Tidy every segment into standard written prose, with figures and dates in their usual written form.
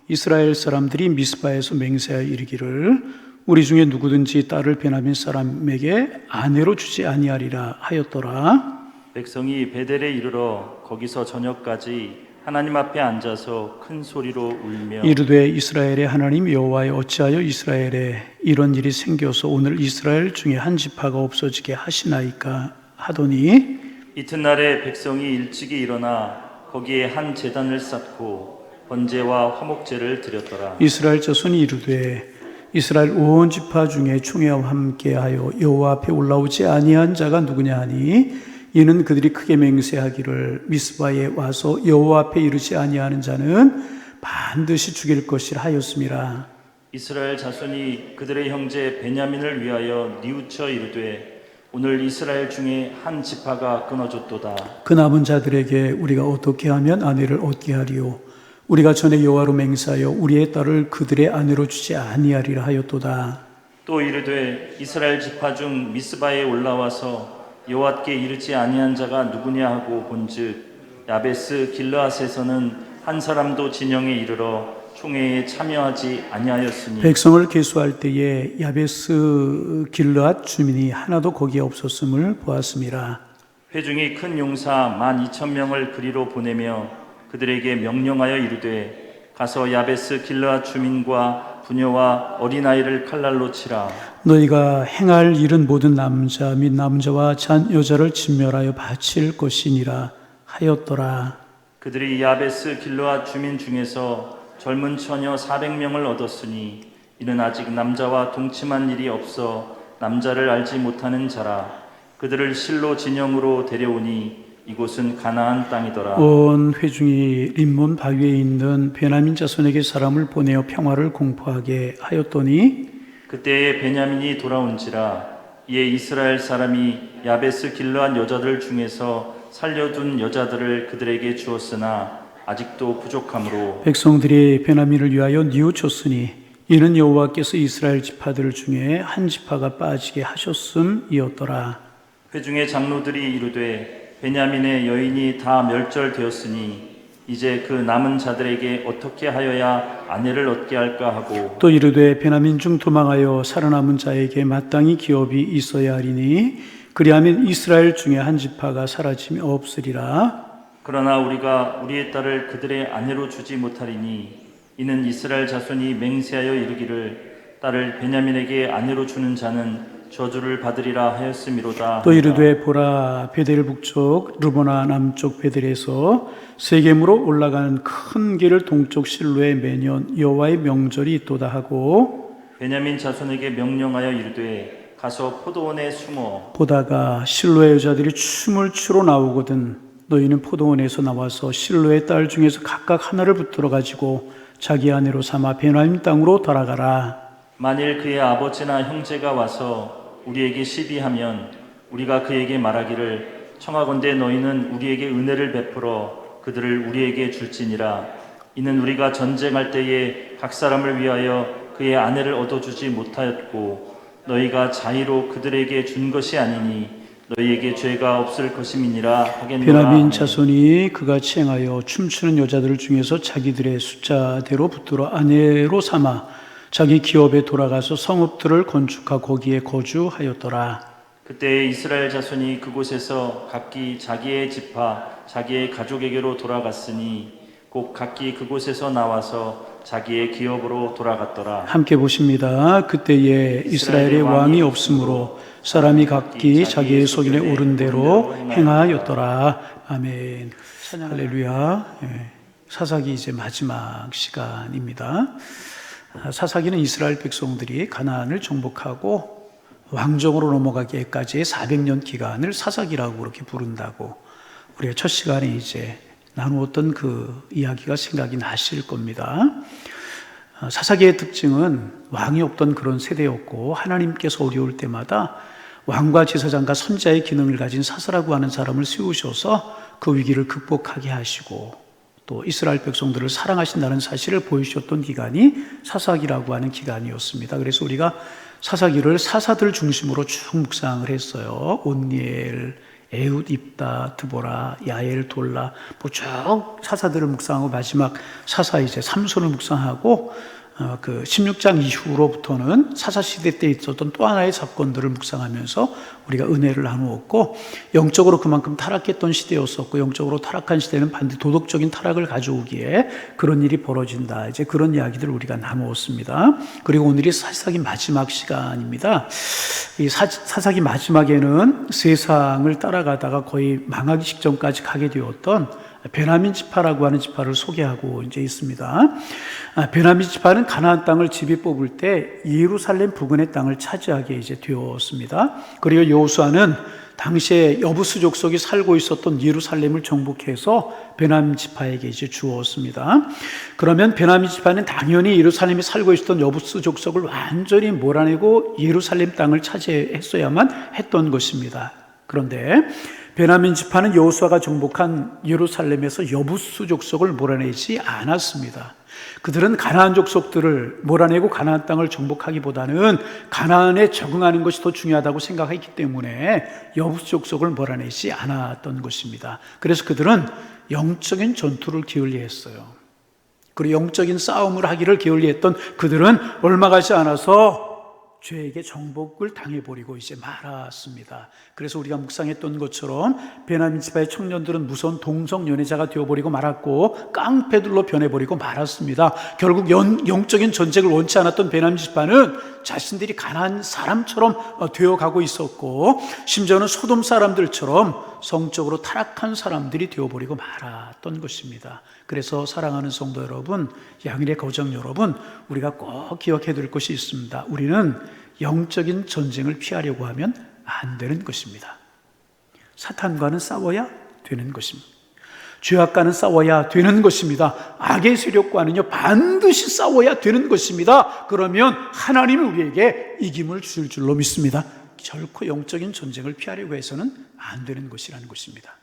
이스라엘 사람들이 미스바에서 맹세하여 이르기를 우리 중에 누구든지 딸을 베냐민 사람에게 아내로 주지 아니하리라 하였더라. 백성이 베델에 이르러 거기서 저녁까지 하나님 앞에 앉아서 큰 소리로 울며 이르되 이스라엘의 하나님 여호와여 어찌하여 이스라엘에 이런 일이 생겨서 오늘 이스라엘 중에 한 지파가 없어지게 하시나이까 하더니 이튿날에 백성이 일찍이 일어나 거기에 한 제단을 쌓고 번제와 화목제를 드렸더라. 이스라엘 자손이 이르되 이스라엘 온 지파 중에 총회와 함께하여 여호와 앞에 올라오지 아니한 자가 누구냐 하니 이는 그들이 크게 맹세하기를 미스바에 와서 여호와 앞에 이르지 아니하는 자는 반드시 죽일 것이라 하였음이라. 이스라엘 자손이 그들의 형제 베냐민을 위하여 뉘우쳐 이르되 오늘 이스라엘 중에 한 지파가 끊어졌도다. 그 남은 자들에게 우리가 어떻게 하면 아내를 얻게 하리요 우리가 전에 여호와로 맹세하여 우리의 딸을 그들의 아내로 주지 아니하리라 하였도다. 또 이르되 이스라엘 지파 중 미스바에 올라와서 여호와께 이르지 아니한 자가 누구냐 하고 본즉 야베스 길르앗에서는 한 사람도 진영에 이르러 총회에 참여하지 아니하였으니 백성을 계수할 때에 야베스 길르앗 주민이 하나도 거기에 없었음을 보았음이라. 회중이 큰 용사 12,000명을 그리로 보내며 그들에게 명령하여 이르되 가서 야베스 길르앗 주민과 부녀와 어린아이를 칼날로 치라. 너희가 행할 일은 모든 남자 및 남자와 잔 여자를 진멸하여 바칠 것이니라 하였더라. 그들이 야베스 길르앗 주민 중에서 젊은 처녀 400명을 얻었으니 이는 아직 남자와 동침한 일이 없어 남자를 알지 못하는 자라. 그들을 실로 진영으로 데려오니 이곳은 가나안 땅이더라. 온 회중이 림몬 바위에 있는 베냐민 자손에게 사람을 보내어 평화를 공포하게 하였더니 그때에 베냐민이 돌아온지라. 이에 이스라엘 사람이 야베스 길르앗 여자들 중에서 살려둔 여자들을 그들에게 주었으나 아직도 부족함으로 백성들이 베냐민을 위하여 뉘우쳤으니 이는 여호와께서 이스라엘 지파들 중에 한 지파가 빠지게 하셨음이었더라. 회중의 장로들이 이르되 베냐민의 여인이 다 멸절되었으니 이제 그 남은 자들에게 어떻게 하여야 아내를 얻게 할까 하고 또 이르되 베냐민 중 도망하여 살아남은 자에게 마땅히 기업이 있어야 하리니 그리하면 이스라엘 중에 한 지파가 사라짐이 없으리라. 그러나 우리가 우리의 딸을 그들의 아내로 주지 못하리니 이는 이스라엘 자손이 맹세하여 이르기를 딸을 베냐민에게 아내로 주는 자는 저주를 받으리라 하였음이로다. 또 이르되 보라 베델 북쪽 르보나 남쪽 베델에서 세겜으로 올라가는 큰 길을 동쪽 실로에 매년 여호와의 명절이 있도다 하고 베냐민 자손에게 명령하여 이르되 가서 포도원에 숨어 보다가 실로의 여자들이 춤을 추러 나오거든 너희는 포도원에서 나와서 실로의 딸 중에서 각각 하나를 붙들어 가지고 자기 아내로 삼아 베냐민 땅으로 돌아가라. 만일 그의 아버지나 형제가 와서 우리에게 시비하면 우리가 그에게 말하기를 청하건대 너희는 우리에게 은혜를 베풀어 그들을 우리에게 줄지니라. 이는 우리가 전쟁할 때에 각 사람을 위하여 그의 아내를 얻어주지 못하였고 너희가 자의로 그들에게 준 것이 아니니 너희에게 죄가 없을 것임이니라 하겠노라. 베냐민 자손이 그같이 행하여 춤추는 여자들 중에서 자기들의 숫자대로 붙들어 아내로 삼아 자기 기업에 돌아가서 성읍들을 건축하고 거기에 거주하였더라. 그때 이스라엘 자손이 그곳에서 각기 자기의 지파 자기의 가족에게로 돌아갔으니 곧 각기 그곳에서 나와서 자기의 기업으로 돌아갔더라. 함께 보십니다. 그때에 이스라엘의 왕이 없으므로 사람이 각기 자기의 소견에 오른 대로 행하였더라. 아멘. 할렐루야. 사사기 이제 마지막 시간입니다. 사사기는 이스라엘 백성들이 가나안을 정복하고 왕정으로 넘어가기까지의 400년 기간을 사사기라고 그렇게 부른다고 우리가 첫 시간에 이제 나누었던 그 이야기가 생각이 나실 겁니다. 사사기의 특징은 왕이 없던 그런 세대였고 하나님께서 어려울 때마다 왕과 제사장과 선자의 기능을 가진 사사라고 하는 사람을 세우셔서 그 위기를 극복하게 하시고 또 이스라엘 백성들을 사랑하신다는 사실을 보여주셨던 기간이 사사기라고 하는 기간이었습니다. 그래서 우리가 사사기를 사사들 중심으로 쭉 묵상을 했어요. 온니엘, 에훗, 입다, 드보라, 야엘, 돌라, 뭐 쭉 사사들을 묵상하고 마지막 사사 이제 삼손을 묵상하고 그 16장 이후로부터는 사사 시대 때 있었던 또 하나의 사건들을 묵상하면서 우리가 은혜를 나누었고, 영적으로 그만큼 타락했던 시대였었고, 영적으로 타락한 시대는 반드시 도덕적인 타락을 가져오기에 그런 일이 벌어진다. 이제 그런 이야기들을 우리가 나누었습니다. 그리고 오늘이 사사기 마지막 시간입니다. 이 사사기 마지막에는 세상을 따라가다가 거의 망하기 직전까지 가게 되었던 베냐민 지파라고 하는 지파를 소개하고 이제 있습니다. 베냐민 지파는 가나안 땅을 집이 뽑을 때 예루살렘 부근의 땅을 차지하게 이제 되었습니다. 그리고 여호수아는 당시에 여부수 족속이 살고 있었던 예루살렘을 정복해서 베냐민 지파에게 이제 주었습니다. 그러면 베냐민 지파는 당연히 예루살렘에 살고 있었던 여부수 족속을 완전히 몰아내고 예루살렘 땅을 차지했어야만 했던 것입니다. 그런데 베냐민 지파는 여호수아가 정복한 예루살렘에서 여부수 족속을 몰아내지 않았습니다. 그들은 가나안 족속들을 몰아내고 가나안 땅을 정복하기보다는 가나안에 적응하는 것이 더 중요하다고 생각했기 때문에 여부수 족속을 몰아내지 않았던 것입니다. 그래서 그들은 영적인 전투를 기울여했어요. 그리고 영적인 싸움을 하기를 기울여했던 그들은 얼마 가지 않아서 죄에게 정복을 당해버리고 이제 말았습니다. 그래서 우리가 묵상했던 것처럼 베냐민 지파의 청년들은 무서운 동성 연애자가 되어버리고 말았고 깡패들로 변해버리고 말았습니다. 결국 영적인 전쟁을 원치 않았던 베냐민 지파는 자신들이 가난한 사람처럼 되어가고 있었고, 심지어는 소돔 사람들처럼 성적으로 타락한 사람들이 되어버리고 말았던 것입니다. 그래서 사랑하는 성도 여러분, 양일의 거정 여러분, 우리가 꼭 기억해야 될 것이 있습니다. 우리는 영적인 전쟁을 피하려고 하면 안 되는 것입니다. 사탄과는 싸워야 되는 것입니다. 죄악과는 싸워야 되는 것입니다. 악의 세력과는요 반드시 싸워야 되는 것입니다. 그러면 하나님이 우리에게 이김을 주실 줄로 믿습니다. 결코 영적인 전쟁을 피하려고 해서는 안 되는 것이라는 것입니다.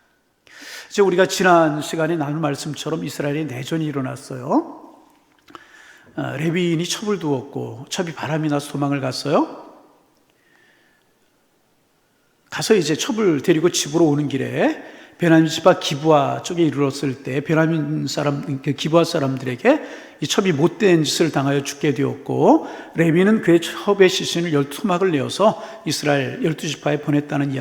이제 우리가 지난 시간에 나눈 말씀처럼 이스라엘의 내전이 일어났어요. 레위인이 첩을 두었고 첩이 바람이 나서 도망을 갔어요. 가서 이제 첩을 데리고 집으로 오는 길에 베냐민 지파 기브아 쪽에 이르렀을 때 베냐민 사람, 기브아 사람들에게 이 첩이 못된 짓을 당하여 죽게 되었고, 레위는 그의 첩의 시신을 12토막을 내어서 이스라엘 12지파에 보냈다는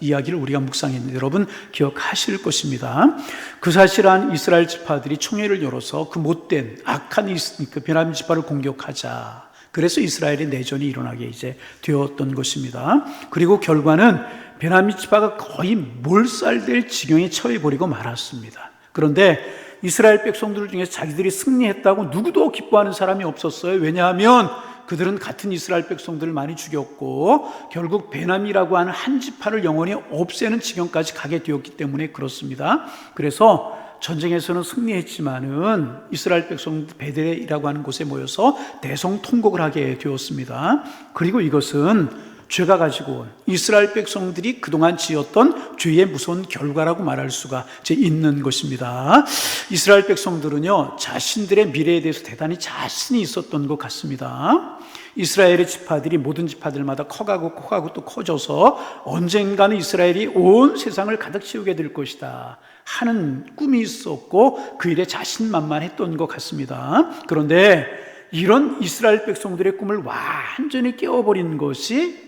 이야기를 우리가 묵상했는데 여러분 기억하실 것입니다. 그 사실한 이스라엘 지파들이 총회를 열어서 그 못된 악한 그 베냐민 지파를 공격하자. 그래서 이스라엘의 내전이 일어나게 이제 되었던 것입니다. 그리고 결과는 베냐민 지파가 거의 몰살될 지경에 처해버리고 말았습니다. 그런데 이스라엘 백성들 중에서 자기들이 승리했다고 누구도 기뻐하는 사람이 없었어요. 왜냐하면 그들은 같은 이스라엘 백성들을 많이 죽였고 결국 베냐민이라고 하는 한 지파를 영원히 없애는 지경까지 가게 되었기 때문에 그렇습니다. 그래서 전쟁에서는 승리했지만은 이스라엘 백성 베델이라고 하는 곳에 모여서 대성통곡을 하게 되었습니다. 그리고 이것은 죄가 가지고 온 이스라엘 백성들이 그동안 지었던 죄의 무서운 결과라고 말할 수가 있는 것입니다. 이스라엘 백성들은요 자신들의 미래에 대해서 대단히 자신이 있었던 것 같습니다. 이스라엘의 지파들이 모든 지파들마다 커가고 또 커져서 언젠가는 이스라엘이 온 세상을 가득 채우게 될 것이다 하는 꿈이 있었고 그 일에 자신만만했던 것 같습니다. 그런데 이런 이스라엘 백성들의 꿈을 완전히 깨워버린 것이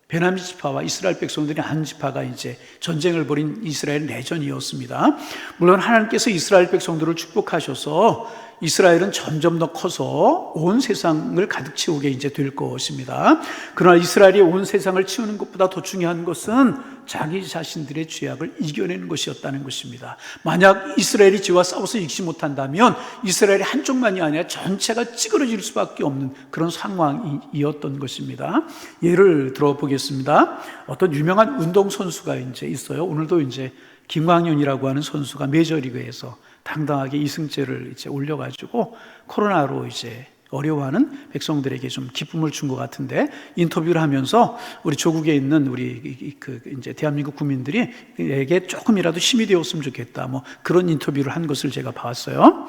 베냐민 지파와 이스라엘 백성들이 한 지파가 이제 전쟁을 벌인 이스라엘 내전이었습니다. 물론 하나님께서 이스라엘 백성들을 축복하셔서 이스라엘은 점점 더 커서 온 세상을 가득 채우게 이제 될 것입니다. 그러나 이스라엘이 온 세상을 채우는 것보다 더 중요한 것은 자기 자신들의 죄악을 이겨내는 것이었다는 것입니다. 만약 이스라엘이 죄와 싸워서 이기지 못한다면 이스라엘이 한쪽만이 아니라 전체가 찌그러질 수밖에 없는 그런 상황이었던 것입니다. 예를 들어보겠습니다. 어떤 유명한 운동선수가 이제 있어요. 오늘도 이제 김광현이라고 하는 선수가 메이저리그에서 당당하게 이승째를 이제 올려가지고 코로나로 이제 어려워하는 백성들에게 좀 기쁨을 준 것 같은데, 인터뷰를 하면서 우리 조국에 있는 우리 이제 대한민국 국민들이에게 조금이라도 힘이 되었으면 좋겠다, 뭐 그런 인터뷰를 한 것을 제가 봤어요.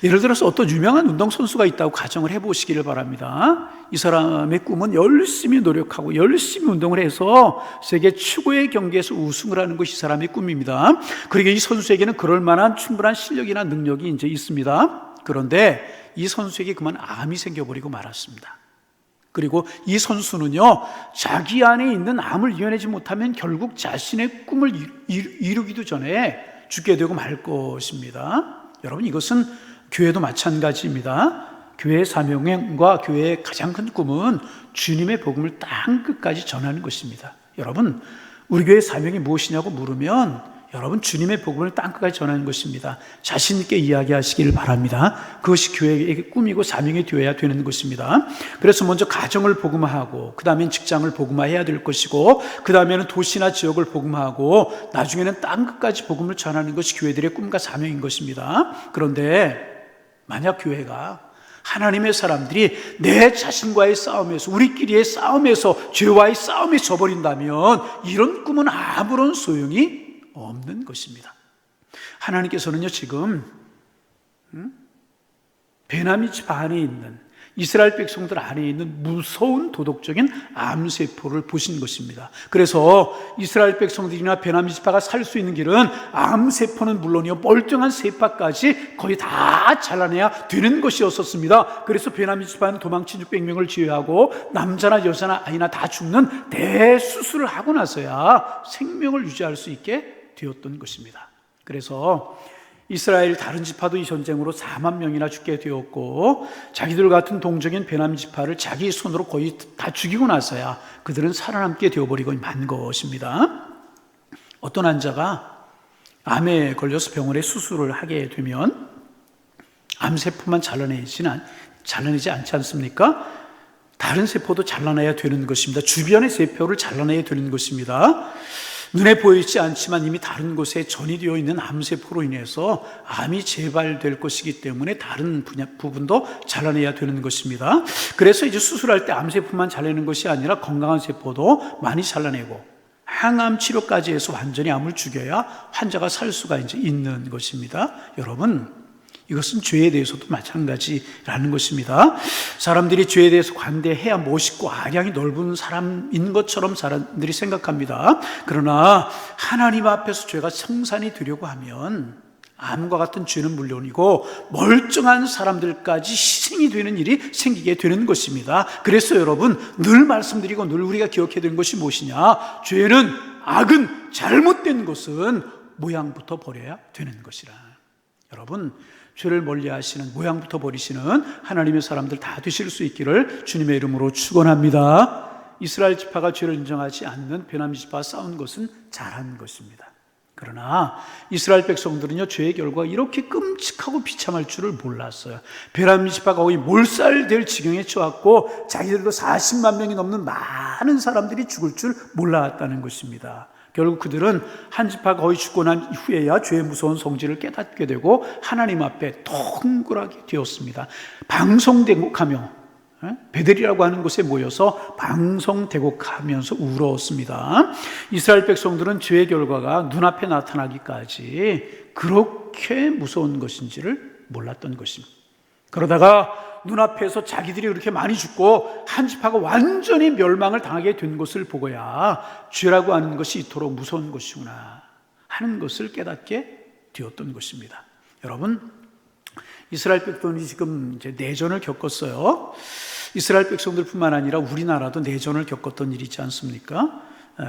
예를 들어서 어떤 유명한 운동선수가 있다고 가정을 해보시기를 바랍니다. 이 사람의 꿈은 열심히 노력하고 열심히 운동을 해서 세계 최고의 경기에서 우승을 하는 것이 이 사람의 꿈입니다. 그리고 이 선수에게는 그럴 만한 충분한 실력이나 능력이 이제 있습니다. 그런데 이 선수에게 그만 암이 생겨버리고 말았습니다. 그리고 이 선수는요, 자기 안에 있는 암을 이겨내지 못하면 결국 자신의 꿈을 이루기도 전에 죽게 되고 말 것입니다. 여러분, 이것은 교회도 마찬가지입니다. 교회의 사명과 교회의 가장 큰 꿈은 주님의 복음을 땅 끝까지 전하는 것입니다. 여러분, 우리 교회의 사명이 무엇이냐고 물으면 여러분, 주님의 복음을 땅 끝까지 전하는 것입니다. 자신 있게 이야기하시길 바랍니다. 그것이 교회의 꿈이고 사명이 되어야 되는 것입니다. 그래서 먼저 가정을 복음화하고, 그 다음엔 직장을 복음화해야 될 것이고, 그 다음에는 도시나 지역을 복음화하고, 나중에는 땅 끝까지 복음을 전하는 것이 교회들의 꿈과 사명인 것입니다. 그런데 만약 교회가 하나님의 사람들이 내 자신과의 싸움에서, 우리끼리의 싸움에서, 죄와의 싸움에 져버린다면 이런 꿈은 아무런 소용이 없는 것입니다. 하나님께서는요, 지금 베냐민 지파 안에 있는, 이스라엘 백성들 안에 있는 무서운 도덕적인 암세포를 보신 것입니다. 그래서 이스라엘 백성들이나 베냐민 지파가 살 수 있는 길은 암세포는 물론이요, 멀쩡한 세파까지 거의 다 잘라내야 되는 것이었습니다. 그래서 베냐민 지파는 도망친 600명을 제외하고 남자나 여자나 아이나 다 죽는 대수술을 하고 나서야 생명을 유지할 수 있게 되었던 것입니다. 그래서 이스라엘 다른 지파도 이 전쟁으로 4만 명이나 죽게 되었고, 자기들 같은 동족인 베냐민 지파를 자기 손으로 거의 다 죽이고 나서야 그들은 살아남게 되어버리고 만 것입니다. 어떤 환자가 암에 걸려서 병원에 수술을 하게 되면 암세포만 잘라내지 않지 않습니까? 다른 세포도 잘라내야 되는 것입니다. 주변의 세포를 잘라내야 되는 것입니다. 눈에 보이지 않지만 이미 다른 곳에 전이되어 있는 암세포로 인해서 암이 재발될 것이기 때문에 다른 부분도 잘라내야 되는 것입니다. 그래서 이제 수술할 때 암세포만 잘라내는 것이 아니라 건강한 세포도 많이 잘라내고 항암 치료까지 해서 완전히 암을 죽여야 환자가 살 수가 이제 있는 것입니다. 여러분, 이것은 죄에 대해서도 마찬가지라는 것입니다. 사람들이 죄에 대해서 관대해야 멋있고 아량이 넓은 사람인 것처럼 사람들이 생각합니다. 그러나 하나님 앞에서 죄가 청산이 되려고 하면 암과 같은 죄는 물론이고 멀쩡한 사람들까지 희생이 되는 일이 생기게 되는 것입니다. 그래서 여러분, 늘 말씀드리고 늘 우리가 기억해야 되는 것이 무엇이냐? 죄는, 악은, 잘못된 것은 모양부터 버려야 되는 것이라. 여러분, 죄를 멀리하시는, 모양부터 버리시는 하나님의 사람들 다 되실 수 있기를 주님의 이름으로 축원합니다. 이스라엘 지파가 죄를 인정하지 않는 베냐민 지파와 싸운 것은 잘한 것입니다. 그러나 이스라엘 백성들은요, 죄의 결과가 이렇게 끔찍하고 비참할 줄을 몰랐어요. 베냐민 지파가 거의 몰살될 지경에 처했고 자기들도 40만 명이 넘는 많은 사람들이 죽을 줄 몰랐다는 것입니다. 결국 그들은 한 지파가 거의 죽고 난 이후에야 죄의 무서운 성질을 깨닫게 되고 하나님 앞에 통굴하게 되었습니다. 방송대곡하며 베델이라고 하는 곳에 모여서 방송대곡하면서 울었습니다. 이스라엘 백성들은 죄의 결과가 눈앞에 나타나기까지 그렇게 무서운 것인지를 몰랐던 것입니다. 그러다가 눈앞에서 자기들이 그렇게 많이 죽고 한 지파가 완전히 멸망을 당하게 된 것을 보고야 죄라고 하는 것이 이토록 무서운 것이구나 하는 것을 깨닫게 되었던 것입니다. 여러분, 이스라엘 백성들이 지금 이제 내전을 겪었어요. 이스라엘 백성들뿐만 아니라 우리나라도 내전을 겪었던 일이지 않습니까?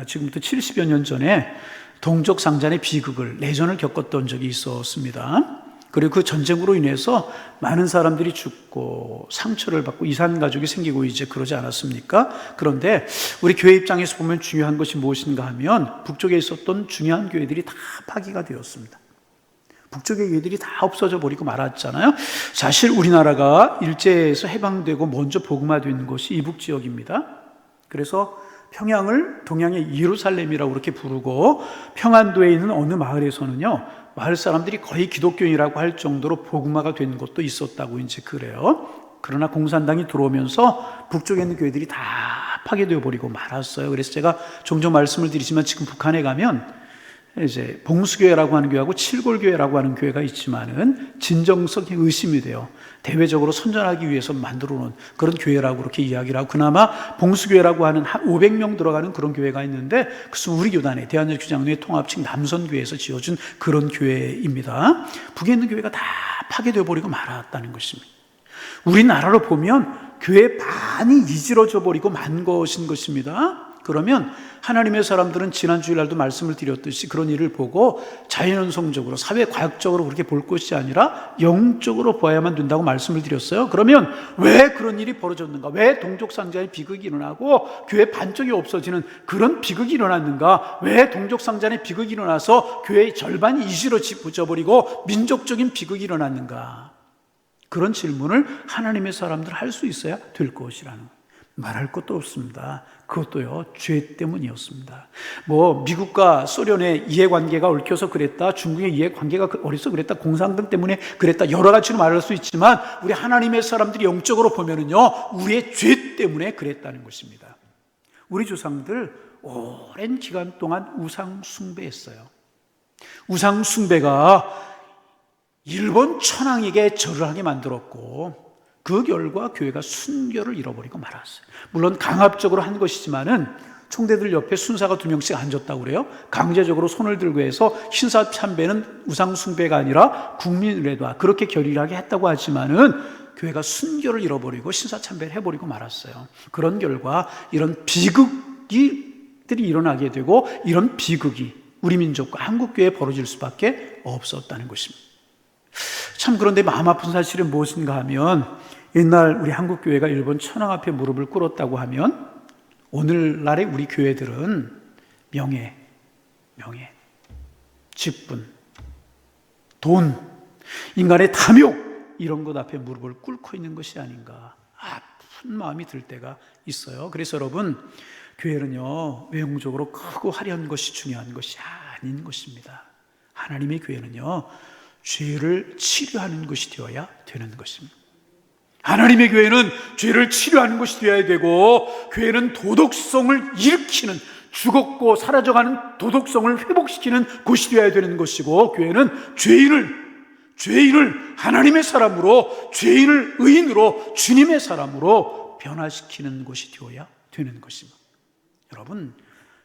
지금부터 70여 년 전에 동족 상잔의 비극을, 내전을 겪었던 적이 있었습니다. 그리고 그 전쟁으로 인해서 많은 사람들이 죽고 상처를 받고 이산 가족이 생기고 이제 그러지 않았습니까? 그런데 우리 교회 입장에서 보면 중요한 것이 무엇인가 하면 북쪽에 있었던 중요한 교회들이 다 파기가 되었습니다. 북쪽의 교회들이 다 없어져 버리고 말았잖아요. 사실 우리나라가 일제에서 해방되고 먼저 복음화된 곳이 이북 지역입니다. 그래서 평양을 동양의 예루살렘이라고 그렇게 부르고, 평안도에 있는 어느 마을에서는요, 마을 사람들이 거의 기독교인이라고 할 정도로 복음화가 된 곳도 있었다고 이제 그래요. 그러나 공산당이 들어오면서 북쪽에 있는 교회들이 다 파괴되어 버리고 말았어요. 그래서 제가 종종 말씀을 드리지만 지금 북한에 가면 이제 봉수교회라고 하는 교회하고 칠골교회라고 하는 교회가 있지만은 진정성이 의심이 돼요. 대외적으로 선전하기 위해서 만들어 놓은 그런 교회라고 그렇게 이야기를 하고, 그나마 봉수교회라고 하는 한 500명 들어가는 그런 교회가 있는데, 그것은 우리 교단의 대한제주장로회 통합측 남선교회에서 지어준 그런 교회입니다. 북에 있는 교회가 다 파괴되어 버리고 말았다는 것입니다. 우리나라로 보면 교회 반이 이지러져 버리고 만 것인 것입니다. 그러면 하나님의 사람들은 지난 주일날도 말씀을 드렸듯이 그런 일을 보고 자연현상적으로 사회과학적으로 그렇게 볼 것이 아니라 영적으로 보아야만 된다고 말씀을 드렸어요. 그러면 왜 그런 일이 벌어졌는가? 왜 동족상자의 비극이 일어나고 교회 반쪽이 없어지는 그런 비극이 일어났는가? 왜 동족상자의 비극이 일어나서 교회의 절반이 이지러져 버리고 민족적인 비극이 일어났는가? 그런 질문을 하나님의 사람들 할 수 있어야 될 것이라는 거예요. 말할 것도 없습니다. 그것도요, 죄 때문이었습니다. 미국과 소련의 이해관계가 얽혀서 그랬다, 중국의 이해관계가 어려서 그랬다, 공산당 때문에 그랬다, 여러 가지로 말할 수 있지만 우리 하나님의 사람들이 영적으로 보면은요, 우리의 죄 때문에 그랬다는 것입니다. 우리 조상들 오랜 기간 동안 우상 숭배했어요. 우상 숭배가 일본 천황에게 절을 하게 만들었고, 그 결과 교회가 순결을 잃어버리고 말았어요. 물론 강압적으로 한 것이지만은 총대들 옆에 순사가 2명씩 앉았다고 그래요. 강제적으로 손을 들고 해서 신사 참배는 우상 숭배가 아니라 국민의례다, 그렇게 결의하게 했다고 하지만은 교회가 순결을 잃어버리고 신사 참배를 해버리고 말았어요. 그런 결과 이런 비극들이 일어나게 되고, 이런 비극이 우리 민족과 한국교회에 벌어질 수밖에 없었다는 것입니다. 참, 그런데 마음 아픈 사실은 무엇인가 하면, 옛날 우리 한국교회가 일본 천황 앞에 무릎을 꿇었다고 하면 오늘날의 우리 교회들은 명예, 직분, 돈, 인간의 탐욕, 이런 것 앞에 무릎을 꿇고 있는 것이 아닌가, 아픈 마음이 들 때가 있어요. 그래서 여러분, 교회는요, 외형적으로 크고 화려한 것이 중요한 것이 아닌 것입니다. 하나님의 교회는요, 죄를 치료하는 것이 되어야 되는 것입니다. 하나님의 교회는 죄를 치료하는 것이 되어야 되고, 교회는 도덕성을 일으키는, 죽었고 사라져가는 도덕성을 회복시키는 곳이 되어야 되는 것이고, 교회는 죄인을 하나님의 사람으로, 죄인을 의인으로, 주님의 사람으로 변화시키는 곳이 되어야 되는 것입니다. 여러분,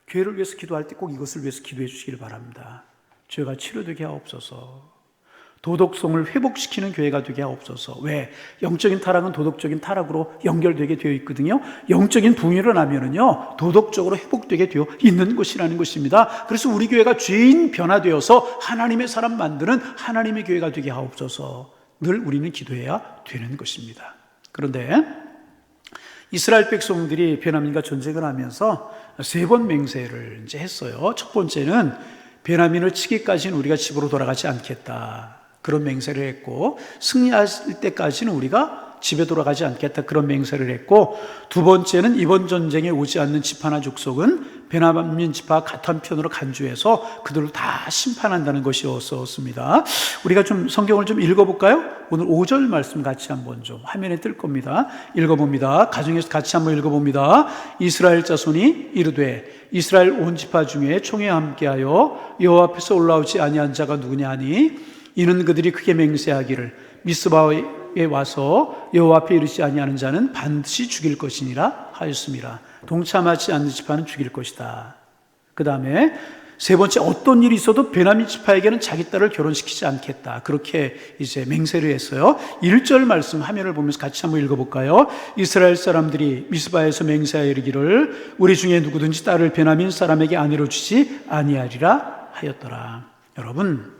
교회를 위해서 기도할 때 꼭 이것을 위해서 기도해 주시길 바랍니다. 죄가 치료되게 하옵소서. 도덕성을 회복시키는 교회가 되게 하옵소서. 왜? 영적인 타락은 도덕적인 타락으로 연결되게 되어 있거든요. 영적인 붕이 일어나면은요, 도덕적으로 회복되게 되어 있는 것이라는 것입니다. 그래서 우리 교회가 죄인 변화되어서 하나님의 사람 만드는 하나님의 교회가 되게 하옵소서. 늘 우리는 기도해야 되는 것입니다. 그런데 이스라엘 백성들이 베냐민과 전쟁을 하면서 3번 맹세를 이제 했어요. 첫 번째는 베냐민을 치기까지는 우리가 집으로 돌아가지 않겠다, 그런 맹세를 했고, 승리할 때까지는 우리가 집에 돌아가지 않겠다, 그런 맹세를 했고, 두 번째는 이번 전쟁에 오지 않는 지파나 족속은 베냐민 지파 같은 편으로 간주해서 그들을 다 심판한다는 것이었습니다. 우리가 좀 성경을 좀 읽어볼까요? 오늘 5절 말씀 같이 한번 좀 화면에 뜰 겁니다. 읽어봅니다. 가정에서 같이 한번 읽어봅니다. 이스라엘 자손이 이르되 이스라엘 온 지파 중에 총회에 함께하여 여호와 앞에서 올라오지 아니한 자가 누구냐 하니, 이는 그들이 크게 맹세하기를 미스바에 와서 여호와 앞에 이르지 아니하는 자는 반드시 죽일 것이니라 하였습니다. 동참하지 않는 지파는 죽일 것이다. 그 다음에 세 번째, 어떤 일이 있어도 베냐민 지파에게는 자기 딸을 결혼시키지 않겠다, 그렇게 이제 맹세를 했어요. 1절 말씀 화면을 보면서 같이 한번 읽어볼까요? 이스라엘 사람들이 미스바에서 맹세하여 이르기를 우리 중에 누구든지 딸을 베냐민 사람에게 아내로 주지 아니하리라 하였더라. 여러분,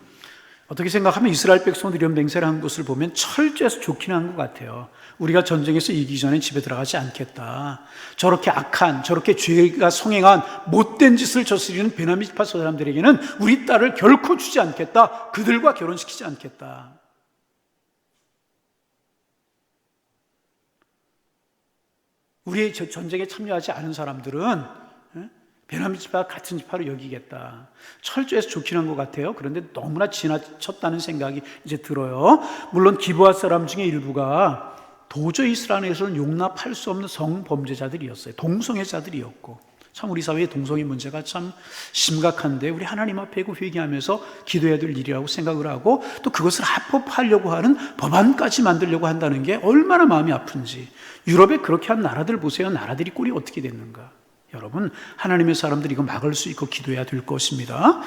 어떻게 생각하면 이스라엘 백성들이 이런 맹세를 한 것을 보면 철저해서 좋긴 한 것 같아요. 우리가 전쟁에서 이기기 전에 집에 들어가지 않겠다. 저렇게 악한, 저렇게 죄가 성행한 못된 짓을 저지르는 베냐민 지파 사람들에게는 우리 딸을 결코 주지 않겠다. 그들과 결혼시키지 않겠다. 우리의 전쟁에 참여하지 않은 사람들은 베냐민 지파와 같은 지파로 여기겠다. 철저해서 좋긴 한 것 같아요. 그런데 너무나 지나쳤다는 생각이 이제 들어요. 물론 기브아 사람 중에 일부가 도저히 이스라엘 안에서는 용납할 수 없는 성범죄자들이었어요. 동성애자들이었고, 참 우리 사회의 동성애 문제가 참 심각한데 우리 하나님 앞에 회개하면서 기도해야 될 일이라고 생각을 하고, 또 그것을 합법하려고 하는 법안까지 만들려고 한다는 게 얼마나 마음이 아픈지. 유럽에 그렇게 한 나라들 보세요. 나라들이 꼴이 어떻게 됐는가. 여러분, 하나님의 사람들이 이거 막을 수 있고 기도해야 될 것입니다.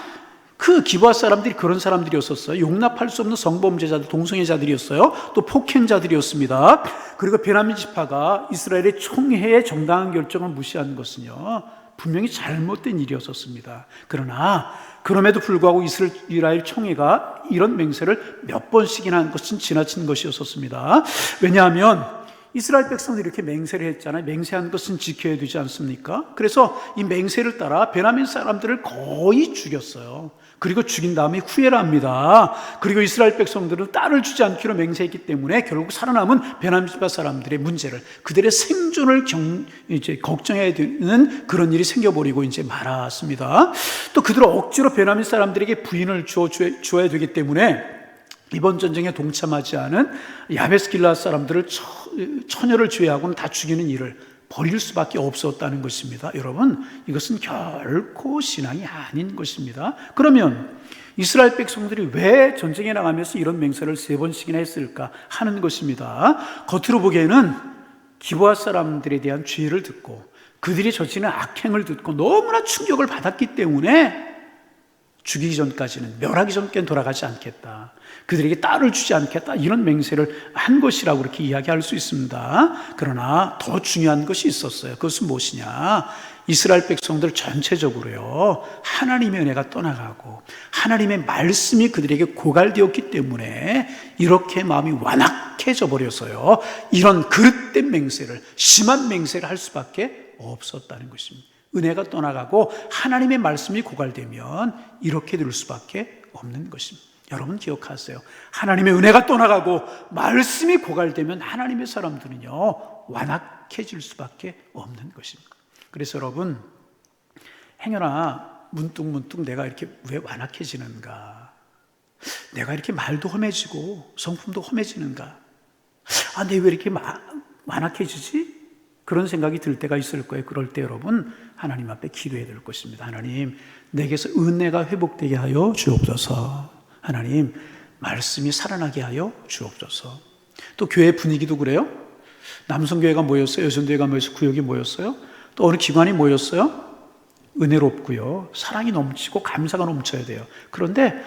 그 기브아 사람들이 그런 사람들이었었어요. 용납할 수 없는 성범죄자들, 동성애자들이었어요. 또 폭행자들이었습니다. 그리고 베냐민 지파가 이스라엘의 총회의 정당한 결정을 무시한 것은요, 분명히 잘못된 일이었었습니다. 그러나 그럼에도 불구하고 이스라엘 총회가 이런 맹세를 몇 번씩이나 한 것은 지나친 것이었었습니다. 왜냐하면 이스라엘 백성들이 이렇게 맹세를 했잖아요. 맹세한 것은 지켜야 되지 않습니까? 그래서 이 맹세를 따라 베냐민 사람들을 거의 죽였어요. 그리고 죽인 다음에 후회를 합니다. 그리고 이스라엘 백성들은 딸을 주지 않기로 맹세했기 때문에 결국 살아남은 베냐민 지파 사람들의 문제를, 그들의 생존을 이제 걱정해야 되는 그런 일이 생겨버리고 이제 말았습니다. 또 그들은 억지로 베냐민 사람들에게 부인을 주어야 되기 때문에 이번 전쟁에 동참하지 않은 야베스 길앗 사람들을 처녀를 제외하고는 다 죽이는 일을 벌일 수밖에 없었다는 것입니다. 여러분, 이것은 결코 신앙이 아닌 것입니다. 그러면 이스라엘 백성들이 왜 전쟁에 나가면서 이런 맹세를 3번씩이나 했을까 하는 것입니다. 겉으로 보기에는 기브아 사람들에 대한 죄를 듣고 그들이 저지른 악행을 듣고 너무나 충격을 받았기 때문에 죽이기 전까지는, 멸하기 전까지는 돌아가지 않겠다, 그들에게 딸을 주지 않겠다, 이런 맹세를 한 것이라고 그렇게 이야기할 수 있습니다. 그러나 더 중요한 것이 있었어요. 그것은 무엇이냐? 이스라엘 백성들 전체적으로요, 하나님의 은혜가 떠나가고 하나님의 말씀이 그들에게 고갈되었기 때문에 이렇게 마음이 완악해져 버려서요, 이런 그릇된 맹세를, 심한 맹세를 할 수밖에 없었다는 것입니다. 은혜가 떠나가고 하나님의 말씀이 고갈되면 이렇게 될 수밖에 없는 것입니다. 여러분 기억하세요. 하나님의 은혜가 떠나가고 말씀이 고갈되면 하나님의 사람들은요, 완악해질 수밖에 없는 것입니다. 그래서 여러분, 행여나 문득문득 내가 이렇게 왜 완악해지는가, 내가 이렇게 말도 험해지고 성품도 험해지는가, 내가 왜 이렇게 완악해지지? 그런 생각이 들 때가 있을 거예요. 그럴 때 여러분, 하나님 앞에 기도해야 될 것입니다. 하나님, 내게서 은혜가 회복되게 하여 주옵소서. 하나님, 말씀이 살아나게 하여 주옵소서. 또 교회 분위기도 그래요. 남성교회가 모였어요. 여성교회가 모였어요. 구역이 모였어요. 또 어느 기관이 모였어요. 은혜롭고요, 사랑이 넘치고 감사가 넘쳐야 돼요. 그런데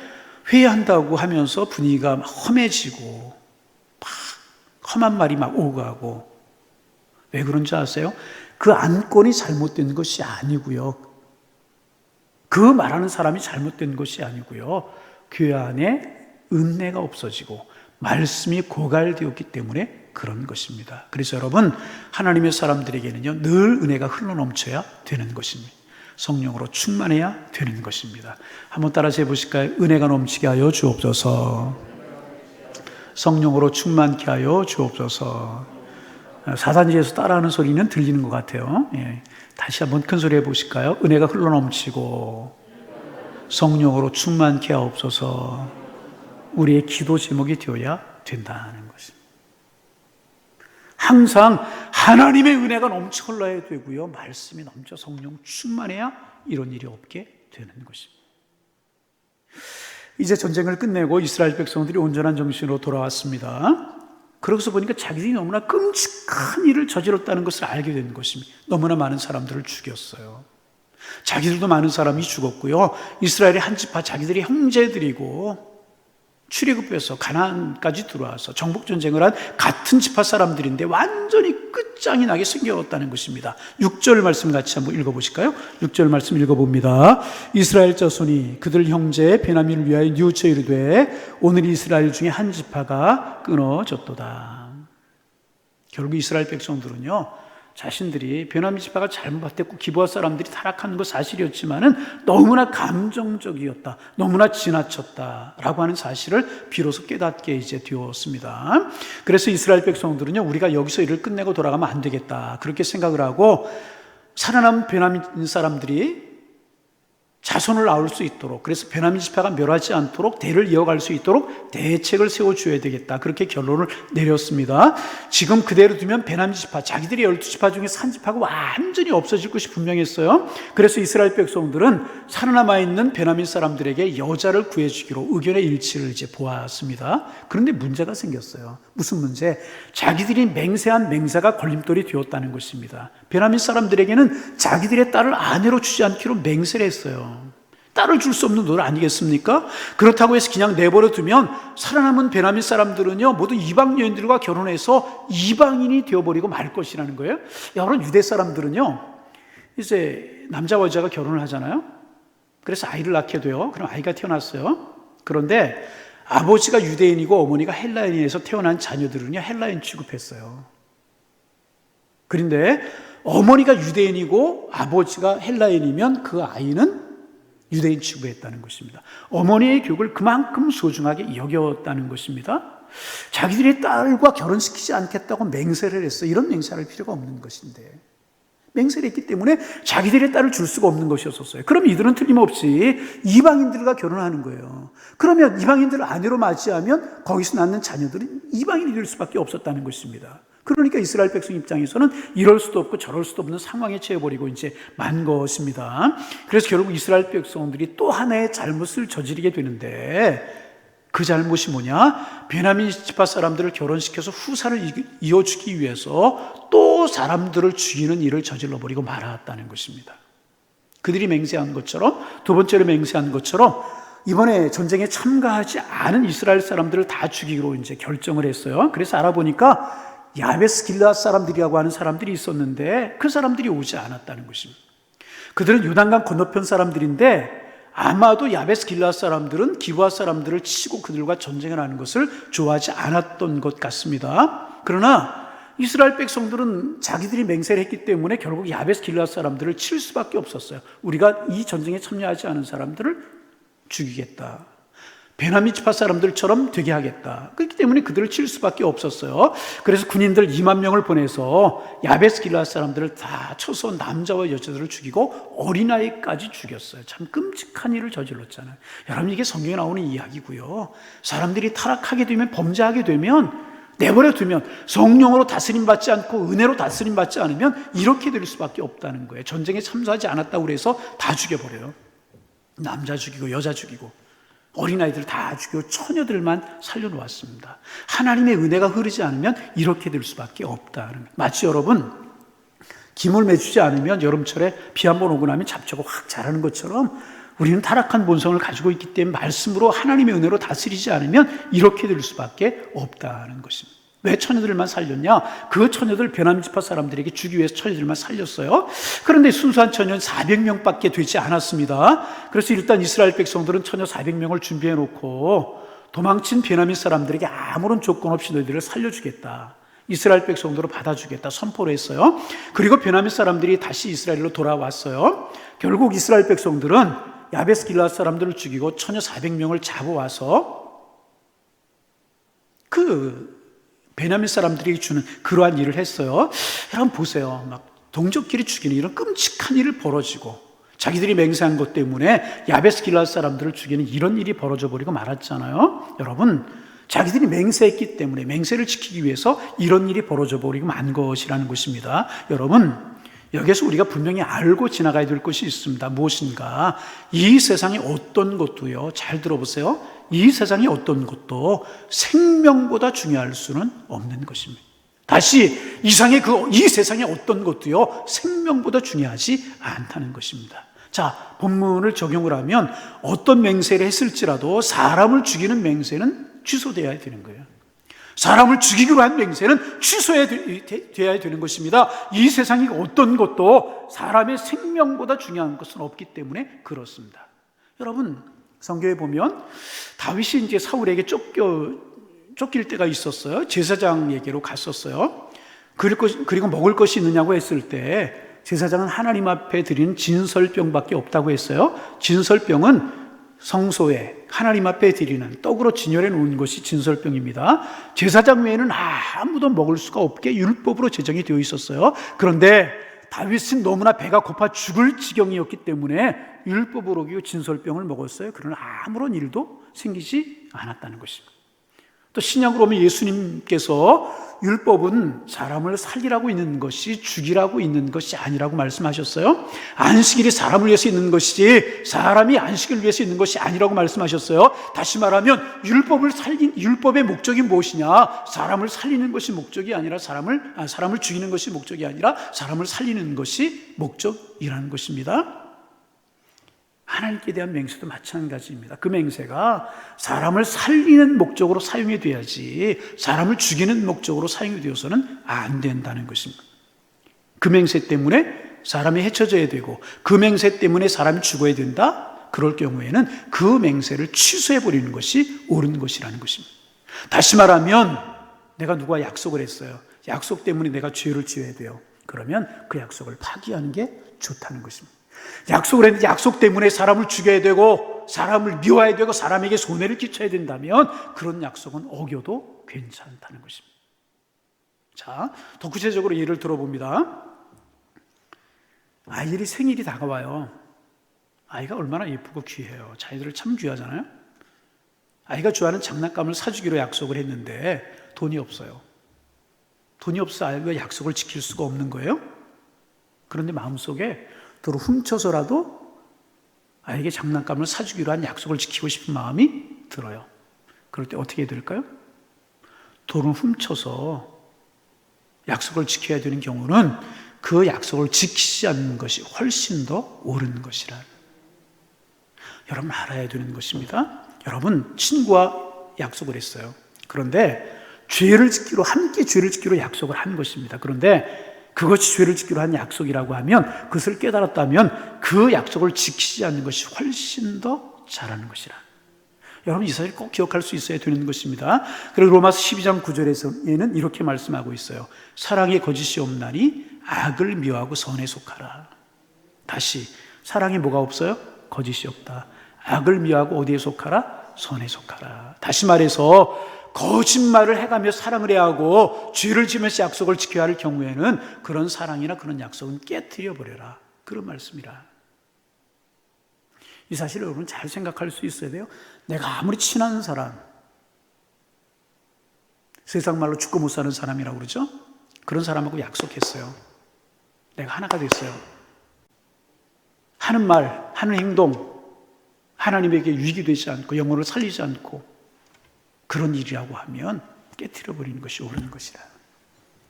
회의한다고 하면서 분위기가 험해지고 막 험한 말이 막 오고 가고, 왜 그런지 아세요? 그 안건이 잘못된 것이 아니고요, 그 말하는 사람이 잘못된 것이 아니고요, 교회 안에 은혜가 없어지고 말씀이 고갈되었기 때문에 그런 것입니다. 그래서 여러분, 하나님의 사람들에게는요, 늘 은혜가 흘러넘쳐야 되는 것입니다. 성령으로 충만해야 되는 것입니다. 한번 따라서 해보실까요? 은혜가 넘치게 하여 주옵소서. 성령으로 충만케 하여 주옵소서. 사단지에서 따라하는 소리는 들리는 것 같아요. 예. 다시 한번 큰 소리 해보실까요? 은혜가 흘러넘치고 성령으로 충만케 하옵소서. 우리의 기도 제목이 되어야 된다는 것입니다. 항상 하나님의 은혜가 넘쳐 흘러야 되고요, 말씀이 넘쳐 성령 충만해야 이런 일이 없게 되는 것입니다. 이제 전쟁을 끝내고 이스라엘 백성들이 온전한 정신으로 돌아왔습니다. 그러고서 보니까 자기들이 너무나 끔찍한 일을 저질렀다는 것을 알게 된 것입니다. 너무나 많은 사람들을 죽였어요. 자기들도 많은 사람이 죽었고요, 이스라엘의 한 지파, 자기들의 형제들이고 출애굽해서 가나안까지 들어와서 정복전쟁을 한 같은 지파 사람들인데 완전히 끝장이 나게 생겨왔다는 것입니다. 6절 말씀 같이 한번 읽어보실까요? 6절 말씀 읽어봅니다. 이스라엘 자손이 그들 형제 베냐민을 위하여 뉘우쳐 이르되 오늘 이스라엘 중에 한 지파가 끊어졌도다. 결국 이스라엘 백성들은요, 자신들이 베냐민 지파가 잘못됐고 기브아 사람들이 타락한 것 사실이었지만은 너무나 감정적이었다, 너무나 지나쳤다라고 하는 사실을 비로소 깨닫게 이제 되었습니다. 그래서 이스라엘 백성들은요, 우리가 여기서 일을 끝내고 돌아가면 안 되겠다, 그렇게 생각을 하고 살아남은 베냐민 사람들이 자손을 낳을 수 있도록, 그래서 베냐민 지파가 멸하지 않도록 대를 이어갈 수 있도록 대책을 세워줘야 되겠다, 그렇게 결론을 내렸습니다. 지금 그대로 두면 베냐민 지파, 자기들이 12지파 중에 산 지파가 완전히 없어질 것이 분명했어요. 그래서 이스라엘 백성들은 살아남아있는 베냐민 사람들에게 여자를 구해주기로 의견의 일치를 이제 보았습니다. 그런데 문제가 생겼어요. 무슨 문제? 자기들이 맹세한 맹세가 걸림돌이 되었다는 것입니다. 베냐민 사람들에게는 자기들의 딸을 아내로 주지 않기로 맹세를 했어요. 딸을 줄 수 없는 노릇 아니겠습니까? 그렇다고 해서 그냥 내버려 두면 살아남은 베냐민 사람들은요, 모두 이방 여인들과 결혼해서 이방인이 되어버리고 말 것이라는 거예요. 여러분, 유대 사람들은요, 이제 남자와 여자가 결혼을 하잖아요. 그래서 아이를 낳게 돼요. 그럼 아이가 태어났어요. 그런데 아버지가 유대인이고 어머니가 헬라인에서 태어난 자녀들은요, 헬라인 취급했어요. 그런데 어머니가 유대인이고 아버지가 헬라인이면 그 아이는 유대인 취급했다는 것입니다. 어머니의 교육을 그만큼 소중하게 여겼다는 것입니다. 자기들의 딸과 결혼시키지 않겠다고 맹세를 했어요. 이런 맹세할 필요가 없는 것인데, 맹세를 했기 때문에 자기들의 딸을 줄 수가 없는 것이었어요. 그럼 이들은 틀림없이 이방인들과 결혼하는 거예요. 그러면 이방인들을 아내로 맞이하면 거기서 낳는 자녀들은 이방인이 될 수밖에 없었다는 것입니다. 그러니까 이스라엘 백성 입장에서는 이럴 수도 없고 저럴 수도 없는 상황에 처해버리고 이제 만 것입니다. 그래서 결국 이스라엘 백성들이 또 하나의 잘못을 저지르게 되는데, 그 잘못이 뭐냐? 베냐민 지파 사람들을 결혼시켜서 후사를 이어주기 위해서 또 사람들을 죽이는 일을 저질러 버리고 말았다는 것입니다. 그들이 맹세한 것처럼, 두 번째로 맹세한 것처럼 이번에 전쟁에 참가하지 않은 이스라엘 사람들을 다 죽이기로 이제 결정을 했어요. 그래서 알아보니까 야베스 길르앗 사람들이라고 하는 사람들이 있었는데 그 사람들이 오지 않았다는 것입니다. 그들은 요단강 건너편 사람들인데 아마도 야베스 길르앗 사람들은 기브아 사람들을 치고 그들과 전쟁을 하는 것을 좋아하지 않았던 것 같습니다. 그러나 이스라엘 백성들은 자기들이 맹세를 했기 때문에 결국 야베스 길르앗 사람들을 칠 수밖에 없었어요. 우리가 이 전쟁에 참여하지 않은 사람들을 죽이겠다, 베냐민 지파 사람들처럼 되게 하겠다. 그렇기 때문에 그들을 칠 수밖에 없었어요. 그래서 군인들 2만 명을 보내서 야베스 길르앗 사람들을 다 쳐서 남자와 여자들을 죽이고 어린아이까지 죽였어요. 참 끔찍한 일을 저질렀잖아요. 여러분, 이게 성경에 나오는 이야기고요. 사람들이 타락하게 되면, 범죄하게 되면, 내버려 두면, 성령으로 다스림 받지 않고 은혜로 다스림 받지 않으면 이렇게 될 수밖에 없다는 거예요. 전쟁에 참여하지 않았다고 해서 다 죽여버려요. 남자 죽이고 여자 죽이고 어린아이들 다 죽이고 처녀들만 살려놓았습니다. 하나님의 은혜가 흐르지 않으면 이렇게 될 수밖에 없다는 거예요. 마치 여러분, 김을 매주지 않으면 여름철에 비 한 번 오고 나면 잡초가 확 자라는 것처럼 우리는 타락한 본성을 가지고 있기 때문에 말씀으로 하나님의 은혜로 다스리지 않으면 이렇게 될 수밖에 없다는 것입니다. 왜 처녀들만 살렸냐? 그 처녀들 베냐민 지파 사람들에게 주기 위해서 처녀들만 살렸어요. 그런데 순수한 처녀는 400명밖에 되지 않았습니다. 그래서 일단 이스라엘 백성들은 처녀 400명을 준비해 놓고 도망친 베냐민 사람들에게 아무런 조건 없이 너희들을 살려주겠다, 이스라엘 백성들을 받아주겠다 선포를 했어요. 그리고 베냐민 사람들이 다시 이스라엘로 돌아왔어요. 결국 이스라엘 백성들은 야베스 길르앗 사람들을 죽이고 처녀 400명을 잡아와서 그 베냐민 사람들이 주는 그러한 일을 했어요. 여러분 보세요. 막 동족끼리 죽이는 이런 끔찍한 일을 벌어지고 자기들이 맹세한 것 때문에 야베스 길르앗 사람들을 죽이는 이런 일이 벌어져 버리고 말았잖아요. 여러분, 자기들이 맹세했기 때문에 맹세를 지키기 위해서 이런 일이 벌어져 버리고 만 것이라는 것입니다. 여러분, 여기에서 우리가 분명히 알고 지나가야 될 것이 있습니다. 무엇인가? 이 세상의 어떤 것도요, 잘 들어보세요, 이 세상의 어떤 것도 생명보다 중요할 수는 없는 것입니다. 다시 이 세상의 어떤 것도요, 생명보다 중요하지 않다는 것입니다. 자, 본문을 적용을 하면 어떤 맹세를 했을지라도 사람을 죽이는 맹세는 취소되어야 되는 거예요. 사람을 죽이기로 한 맹세는 취소되어야 되는 것입니다. 이 세상의 어떤 것도 사람의 생명보다 중요한 것은 없기 때문에 그렇습니다. 여러분, 성경에 보면 다윗이 이제 사울에게 쫓길 때가 있었어요. 제사장에게로 갔었어요. 그리고 먹을 것이 있느냐고 했을 때 제사장은 하나님 앞에 드리는 진설병밖에 없다고 했어요. 진설병은 성소에 하나님 앞에 드리는 떡으로 진열해 놓은 것이 진설병입니다. 제사장 외에는 아무도 먹을 수가 없게 율법으로 제정이 되어 있었어요. 그런데 다윗은 너무나 배가 고파 죽을 지경이었기 때문에 율법을 어기고 진설병을 먹었어요. 그러나 아무런 일도 생기지 않았다는 것입니다. 또 신약으로 보면 예수님께서 율법은 사람을 살리라고 있는 것이 죽이라고 있는 것이 아니라고 말씀하셨어요. 안식일이 사람을 위해서 있는 것이지 사람이 안식일을 위해서 있는 것이 아니라고 말씀하셨어요. 다시 말하면 율법의 목적이 무엇이냐? 사람을 살리는 것이 목적이 아니라 사람을 죽이는 것이 목적이 아니라 사람을 살리는 것이 목적이라는 것입니다. 하나님께 대한 맹세도 마찬가지입니다. 그 맹세가 사람을 살리는 목적으로 사용이 돼야지 사람을 죽이는 목적으로 사용이 되어서는 안 된다는 것입니다. 그 맹세 때문에 사람이 해쳐져야 되고 그 맹세 때문에 사람이 죽어야 된다? 그럴 경우에는 그 맹세를 취소해버리는 것이 옳은 것이라는 것입니다. 다시 말하면 내가 누구와 약속을 했어요. 약속 때문에 내가 죄를 지어야 돼요. 그러면 그 약속을 파기하는 게 좋다는 것입니다. 약속을 했는데 약속 때문에 사람을 죽여야 되고 사람을 미워해야 되고 사람에게 손해를 끼쳐야 된다면 그런 약속은 어겨도 괜찮다는 것입니다. 자, 더 구체적으로 예를 들어봅니다. 아이들이 생일이 다가와요. 아이가 얼마나 예쁘고 귀해요. 자기들을 참 귀하잖아요. 아이가 좋아하는 장난감을 사주기로 약속을 했는데 돈이 없어요. 돈이 없어 아이가 약속을 지킬 수가 없는 거예요. 그런데 마음속에 도로 훔쳐서라도 아이에게 장난감을 사주기로 한 약속을 지키고 싶은 마음이 들어요. 그럴 때 어떻게 해야 될까요? 돈을 훔쳐서 약속을 지켜야 되는 경우는 그 약속을 지키지 않는 것이 훨씬 더 옳은 것이라. 여러분 알아야 되는 것입니다. 여러분 친구와 약속을 했어요. 그런데 함께 죄를 짓기로 약속을 한 것입니다. 그런데 그것이 죄를 짓기로 한 약속이라고 하면 그것을 깨달았다면 그 약속을 지키지 않는 것이 훨씬 더 잘하는 것이라. 여러분 이 사실을 꼭 기억할 수 있어야 되는 것입니다. 그리고 로마서 12장 9절에는 이렇게 말씀하고 있어요. 사랑에 거짓이 없나니 악을 미워하고 선에 속하라. 다시 사랑에 뭐가 없어요? 거짓이 없다. 악을 미워하고 어디에 속하라? 선에 속하라. 다시 말해서 거짓말을 해가며 사랑을 해야 하고 죄를 지면서 약속을 지켜야 할 경우에는 그런 사랑이나 그런 약속은 깨트려 버려라. 그런 말씀이라. 이 사실을 여러분 잘 생각할 수 있어야 돼요. 내가 아무리 친한 사람, 세상 말로 죽고 못 사는 사람이라고 그러죠. 그런 사람하고 약속했어요. 내가 하나가 됐어요. 하는 말, 하는 행동 하나님에게 유익이 되지 않고 영혼을 살리지 않고 그런 일이라고 하면 깨트려 버리는 것이 옳은 것이라.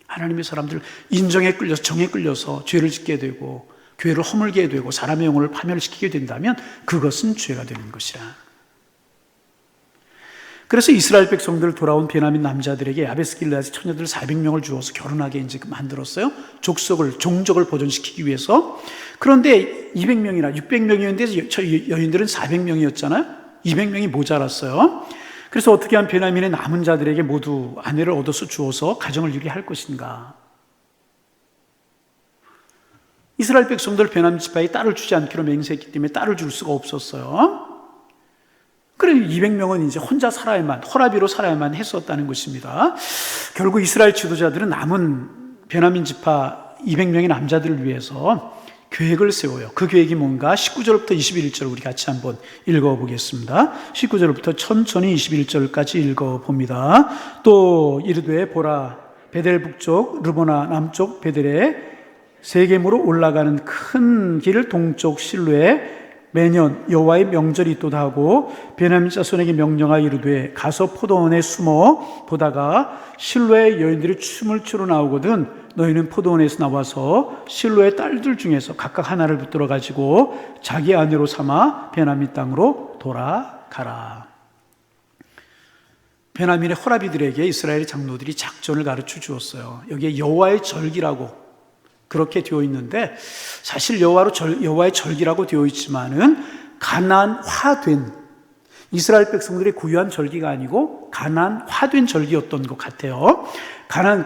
하나님의 사람들 인정에 끌려서 정에 끌려서 죄를 짓게 되고 교회를 허물게 되고 사람의 영혼을 파멸시키게 된다면 그것은 죄가 되는 것이라. 그래서 이스라엘 백성들 돌아온 베냐민 남자들에게 야베스 길르앗의 처녀들 400명을 주어서 결혼하게 이제 만들었어요. 종족을 보존시키기 위해서. 그런데 200명이나 600명이었는데 저 여인들은 400명이었잖아요. 200명이 모자랐어요. 그래서 어떻게 하면 베냐민의 남은 자들에게 모두 아내를 얻어서 주어서 가정을 유리할 것인가? 이스라엘 백성들 베냐민 지파에 딸을 주지 않기로 맹세했기 때문에 딸을 줄 수가 없었어요. 그래 200명은 이제 혼자 살아야만, 호라비로 살아야만 했었다는 것입니다. 결국 이스라엘 지도자들은 남은 베냐민 지파 200명의 남자들을 위해서 계획을 세워요. 그 계획이 뭔가 19절부터 21절 우리 같이 한번 읽어보겠습니다. 19절부터 천천히 21절까지 읽어봅니다. 또 이르되 보라 베델 북쪽 르보나 남쪽 베델에 세겜으로 올라가는 큰 길 동쪽 실로에 매년 여호와의 명절이 있도다 하고 베냐민 자손에게 명령하여 이르되 가서 포도원에 숨어 보다가 실로의 여인들이 춤을 추러 나오거든 너희는 포도원에서 나와서 실로의 딸들 중에서 각각 하나를 붙들어 가지고 자기 아내로 삼아 베냐민 땅으로 돌아가라. 베냐민의 호라비들에게 이스라엘 장로들이 작전을 가르쳐 주었어요. 여기에 여호와의 절기라고 그렇게 되어 있는데 사실 여호와의 절기라고 되어 있지만은 가난화된 이스라엘 백성들의 고유한 절기가 아니고 가난화된 절기였던 것 같아요.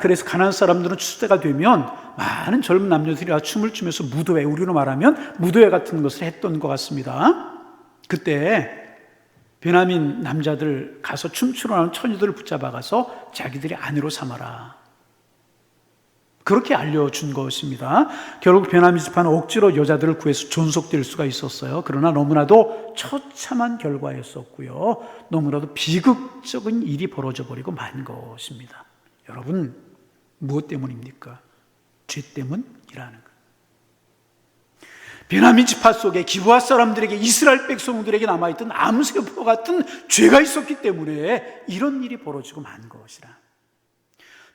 그래서 가난 사람들은 추수 때가 되면 많은 젊은 남녀들이 춤을 추면서 무도회, 우리로 말하면 무도회 같은 것을 했던 것 같습니다. 그때 베냐민 남자들 가서 춤추러 나온 처녀들을 붙잡아가서 자기들이 아내로 삼아라. 그렇게 알려준 것입니다. 결국 베냐민 지파는 억지로 여자들을 구해서 존속될 수가 있었어요. 그러나 너무나도 처참한 결과였었고요. 너무나도 비극적인 일이 벌어져 버리고 만 것입니다. 여러분, 무엇 때문입니까? 죄 때문이라는 것. 베냐민 지파 속에 기브아 사람들에게, 이스라엘 백성들에게 남아있던 암세포 같은 죄가 있었기 때문에 이런 일이 벌어지고 만 것이라.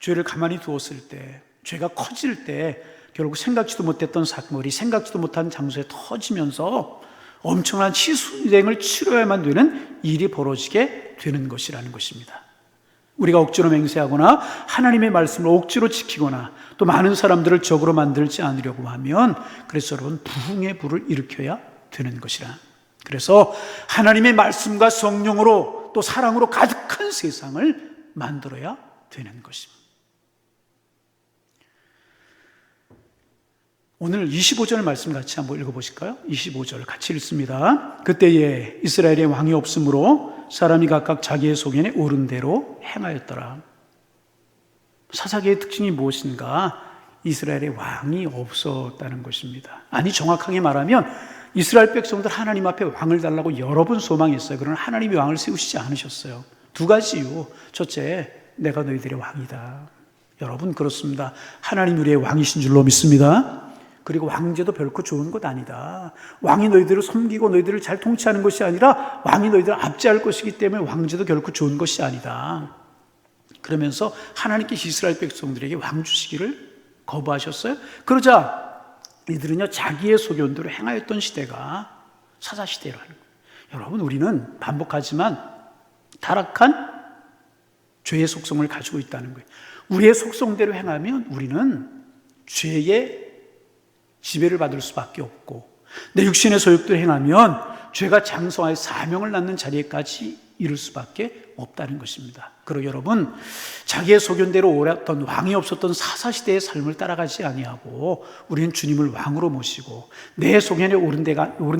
죄를 가만히 두었을 때, 죄가 커질 때 결국 생각지도 못했던 사건이 생각지도 못한 장소에 터지면서 엄청난 희생을 치러야만 되는 일이 벌어지게 되는 것이라는 것입니다. 우리가 억지로 맹세하거나 하나님의 말씀을 억지로 지키거나 또 많은 사람들을 적으로 만들지 않으려고 하면, 그래서 여러분, 부흥의 불을 일으켜야 되는 것이라. 그래서 하나님의 말씀과 성령으로 또 사랑으로 가득한 세상을 만들어야 되는 것입니다. 오늘 25절 말씀 같이 한번 읽어보실까요? 25절 같이 읽습니다. 그때에 이스라엘에 왕이 없으므로 사람이 각각 자기의 소견에 오른 대로 행하였더라. 사사기의 특징이 무엇인가? 이스라엘에 왕이 없었다는 것입니다. 아니, 정확하게 말하면 이스라엘 백성들 하나님 앞에 왕을 달라고 여러 번 소망했어요. 그러나 하나님이 왕을 세우시지 않으셨어요. 두 가지 이유. 첫째, 내가 너희들의 왕이다. 여러분, 그렇습니다. 하나님 우리의 왕이신 줄로 믿습니다. 그리고 왕제도 결코 좋은 것 아니다. 왕이 너희들을 섬기고 너희들을 잘 통치하는 것이 아니라 왕이 너희들을 압제할 것이기 때문에 왕제도 결코 좋은 것이 아니다. 그러면서 하나님께서 이스라엘 백성들에게 왕 주시기를 거부하셨어요. 그러자 이들은요, 자기의 소견대로 행하였던 시대가 사사시대라는 거예요. 여러분, 우리는 반복하지만 타락한 죄의 속성을 가지고 있다는 거예요. 우리의 속성대로 행하면 우리는 죄의 지배를 받을 수밖에 없고, 내 육신의 소욕대로 행하면 죄가 장성하여 사명을 낳는 자리에까지 이를 수밖에 없다는 것입니다. 그리고 여러분, 자기의 소견대로 옳았던 왕이 없었던 사사시대의 삶을 따라가지 아니하고 우리는 주님을 왕으로 모시고 내 소견에 오른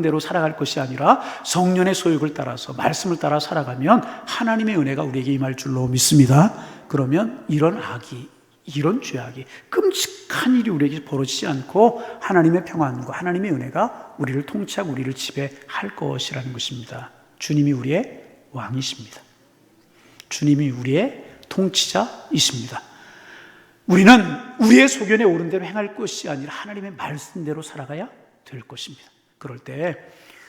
대로 살아갈 것이 아니라 성령의 소욕을 따라서 말씀을 따라 살아가면 하나님의 은혜가 우리에게 임할 줄로 믿습니다. 그러면 이런 악이, 이런 죄악이, 끔찍한 일이 우리에게 벌어지지 않고 하나님의 평안과 하나님의 은혜가 우리를 통치하고 우리를 지배할 것이라는 것입니다. 주님이 우리의 왕이십니다. 주님이 우리의 통치자이십니다. 우리는 우리의 소견에 오른 대로 행할 것이 아니라 하나님의 말씀대로 살아가야 될 것입니다. 그럴 때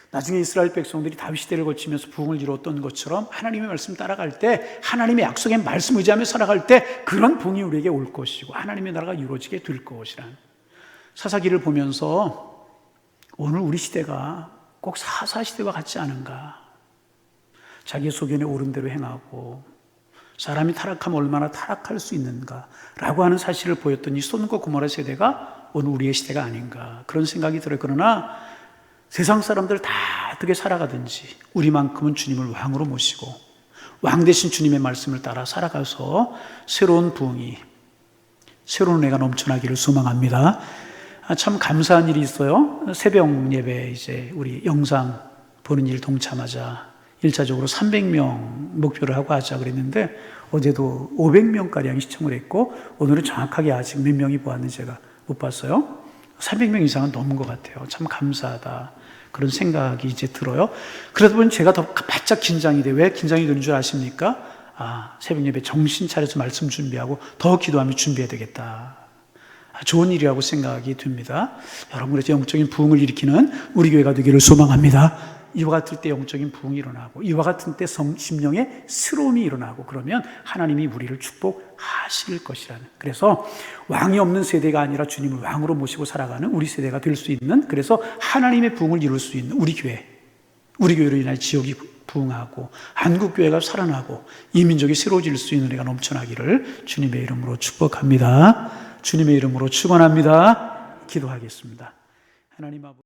나중에 이스라엘 백성들이 다윗 시대를 거치면서 부흥을 이루었던 것처럼 하나님의 말씀 따라갈 때, 하나님의 약속의 말씀 의지하며 살아갈 때 그런 부흥이 우리에게 올 것이고 하나님의 나라가 이루어지게 될 것이란 사사기를 보면서 오늘 우리 시대가 꼭 사사시대와 같지 않은가. 자기의 소견에 오른 대로 행하고 사람이 타락하면 얼마나 타락할 수 있는가라고 하는 사실을 보였던 이 소돔과 고모라 세대가 오늘 우리의 시대가 아닌가, 그런 생각이 들어요. 그러나 세상 사람들 다 어떻게 살아가든지 우리만큼은 주님을 왕으로 모시고 왕 대신 주님의 말씀을 따라 살아가서 새로운 부흥이, 새로운 은혜가 넘쳐나기를 소망합니다. 참 감사한 일이 있어요. 새벽 예배 이제 우리 영상 보는 일 동참하자 1차적으로 300명 목표를 하고 하자 그랬는데 어제도 500명가량 시청을 했고 오늘은 정확하게 아직 몇 명이 보았는지 제가 못 봤어요. 300명 이상은 넘은 것 같아요. 참 감사하다, 그런 생각이 이제 들어요. 그러다 보니 제가 더 바짝 긴장이 돼요. 왜 긴장이 되는 줄 아십니까? 새벽 예배 정신 차려서 말씀 준비하고 더 기도하며 준비해야 되겠다. 좋은 일이라고 생각이 듭니다. 여러분, 그래서 영적인 부흥을 일으키는 우리 교회가 되기를 소망합니다. 이와 같을 때 영적인 부흥이 일어나고 이와 같은 때 심령의 새로움이 일어나고 그러면 하나님이 우리를 축복하실 것이라는, 그래서 왕이 없는 세대가 아니라 주님을 왕으로 모시고 살아가는 우리 세대가 될 수 있는, 그래서 하나님의 부흥을 이룰 수 있는 우리 교회로 인하여 지역이 부흥하고 한국교회가 살아나고 이 민족이 새로워질 수 있는 은혜가 넘쳐나기를 주님의 이름으로 축복합니다. 주님의 이름으로 축원합니다. 기도하겠습니다. 하나님 아버지,